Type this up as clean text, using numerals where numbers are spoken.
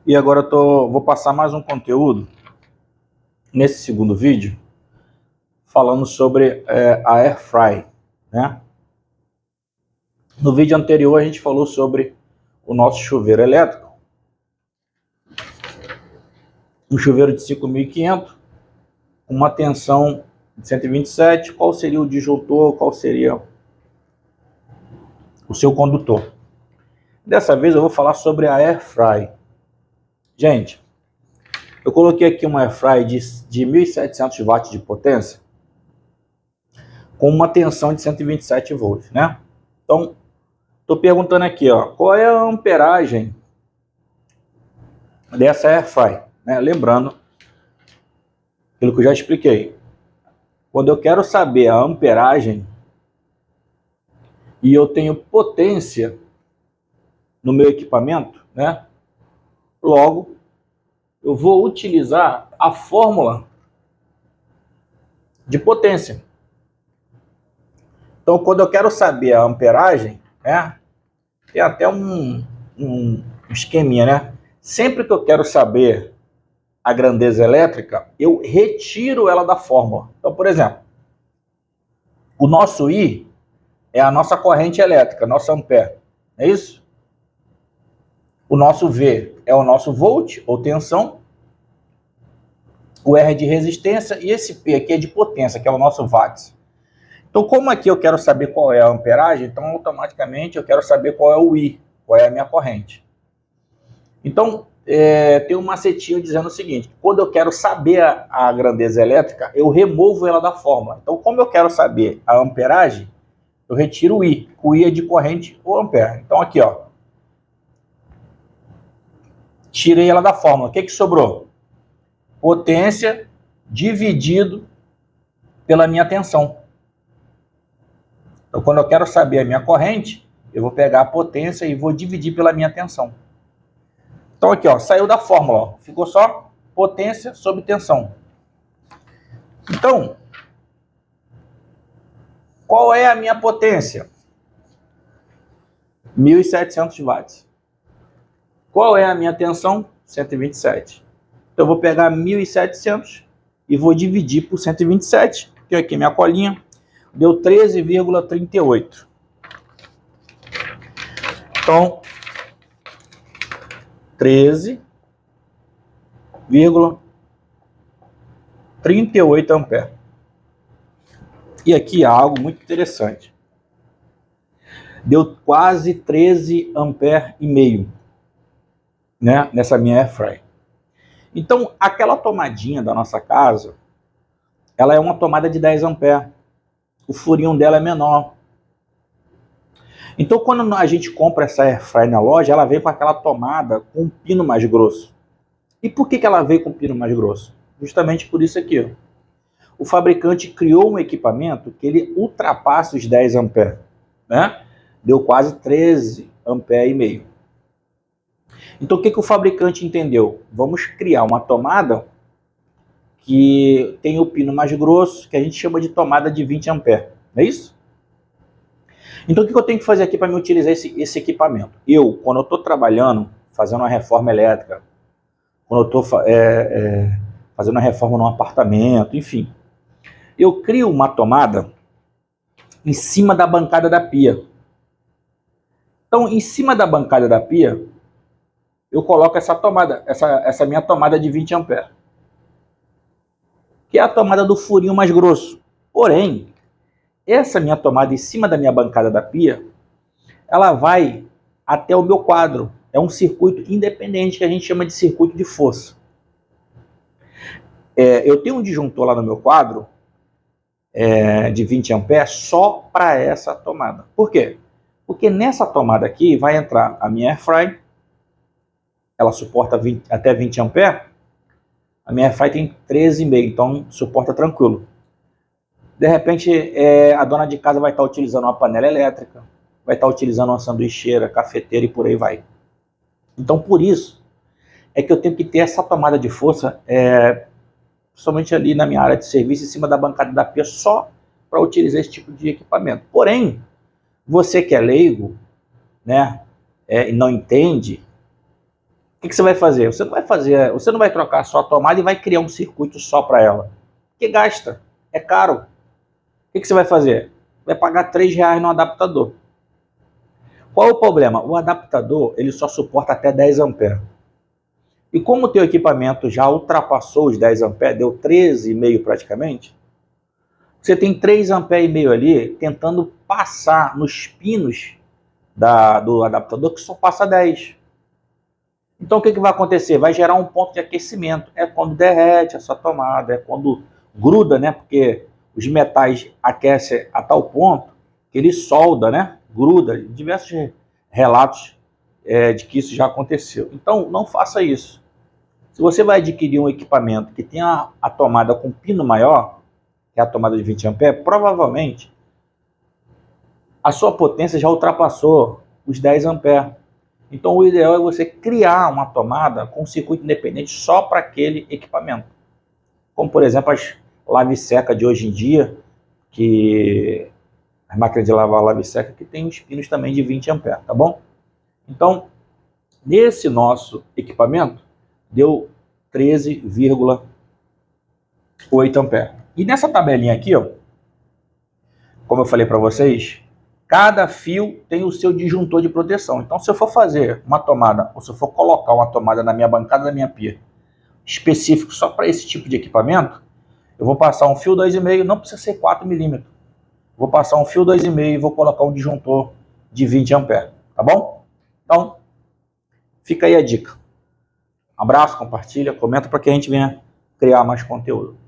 E agora vou passar mais um conteúdo nesse segundo vídeo falando sobre a Air Fry, né? No vídeo anterior a gente falou sobre o nosso chuveiro elétrico, um chuveiro de 5.500, com uma tensão de 127, qual seria o disjuntor, qual seria o seu condutor. Dessa vez eu vou falar sobre a Air Fry. Gente, eu coloquei aqui uma Air Fry de 1.700 watts de potência com uma tensão de 127 volts, né? Então, estou perguntando aqui, ó, qual é a amperagem dessa Air Fry, né? Lembrando aquilo que eu já expliquei. Quando eu quero saber a amperagem e eu tenho potência no meu equipamento, né? Logo, eu vou utilizar a fórmula de potência. Então, quando eu quero saber a amperagem, né? Tem até um esqueminha, né? Sempre que eu quero saber a grandeza elétrica, eu retiro ela da fórmula. Então, por exemplo, o nosso I é a nossa corrente elétrica, nossa ampere, é isso? O nosso V é o nosso volt, ou tensão. O R é de resistência e esse P aqui é de potência, que é o nosso watts. Então, como aqui eu quero saber qual é a amperagem, então automaticamente eu quero saber qual é o I, qual é a minha corrente. Então, tem um macetinho dizendo o seguinte: quando eu quero saber a grandeza elétrica, eu removo ela da fórmula. Então, como eu quero saber a amperagem, eu retiro o I. O I é de corrente ou ampere. Então, aqui, ó, tirei ela da fórmula. O que sobrou? Potência dividido pela minha tensão. Então, quando eu quero saber a minha corrente, eu vou pegar a potência e vou dividir pela minha tensão. Então, aqui, ó, saiu da fórmula, ó, ficou só potência sobre tensão. Então, qual é a minha potência? 1.700 watts. Qual é a minha tensão? 127. Então, eu vou pegar 1.700 e vou dividir por 127, que aqui minha colinha, deu 13,38. Então, 13,38 amperes. E aqui há algo muito interessante. Deu quase 13 amperes e meio, né, nessa minha Air Fry. Então, aquela tomadinha da nossa casa, ela é uma tomada de 10 amperes. O furinho dela é menor. Então, quando a gente compra essa Air Fry na loja, ela vem com aquela tomada com um pino mais grosso. E por que ela veio com um pino mais grosso? Justamente por isso aqui, ó. O fabricante criou um equipamento que ele ultrapassa os 10 amperes, né? Deu quase 13 amperes e meio. Então, o que o fabricante entendeu? Vamos criar uma tomada que tem o pino mais grosso, que a gente chama de tomada de 20 amperes. Não é isso? Então, o que eu tenho que fazer aqui para me utilizar esse equipamento? Quando eu estou trabalhando, fazendo uma reforma elétrica, quando eu estou fazendo uma reforma num apartamento, enfim, eu crio uma tomada em cima da bancada da pia. Então, em cima da bancada da pia, eu coloco essa tomada, essa minha tomada de 20 amperes, que é a tomada do furinho mais grosso. Porém, essa minha tomada em cima da minha bancada da pia, ela vai até o meu quadro. É um circuito independente que a gente chama de circuito de força. Eu tenho um disjuntor lá no meu quadro de 20 amperes só para essa tomada. Por quê? Porque nessa tomada aqui vai entrar a minha Air Fry. Ela suporta até 20 amperes. A minha Air Fry tem 13,5, então suporta tranquilo. De repente, a dona de casa vai estar utilizando uma panela elétrica, vai estar utilizando uma sanduicheira, cafeteira e por aí vai. Então, por isso, é que eu tenho que ter essa tomada de força, somente ali na minha área de serviço, em cima da bancada da pia, só para utilizar esse tipo de equipamento. Porém, você que é leigo, né, e não entende, O que você vai fazer? Você não vai trocar só a tomada e vai criar um circuito só para ela. Porque gasta, é caro. O que você vai fazer? Vai pagar R$ 3 no adaptador. Qual é o problema? O adaptador ele só suporta até 10 amperes. E como o teu equipamento já ultrapassou os 10 amperes, deu 13,5 praticamente, você tem 3,5 amperes ali tentando passar nos pinos do adaptador que só passa 10. Então o que vai acontecer? Vai gerar um ponto de aquecimento. É quando derrete essa tomada, é quando gruda, né? Porque os metais aquecem a tal ponto que ele solda, né? Gruda. Diversos relatos de que isso já aconteceu. Então não faça isso. Se você vai adquirir um equipamento que tenha a tomada com pino maior, que é a tomada de 20 amperes, provavelmente a sua potência já ultrapassou os 10 amperes. Então o ideal é você criar uma tomada com circuito independente só para aquele equipamento. Como por exemplo as lave-seca de hoje em dia, que as máquinas de lavar lave-seca que tem os pinos também de 20 amperes, tá bom? Então, nesse nosso equipamento, deu 13,8 amperes. E nessa tabelinha aqui, ó, como eu falei para vocês, cada fio tem o seu disjuntor de proteção. Então, se eu for fazer uma tomada, ou se eu for colocar uma tomada na minha bancada da minha pia, específico só para esse tipo de equipamento, eu vou passar um fio 2,5, não precisa ser 4 milímetros. Vou passar um fio 2,5 e vou colocar um disjuntor de 20 amperes, tá bom? Então, fica aí a dica. Abraço, compartilha, comenta para que a gente venha criar mais conteúdo.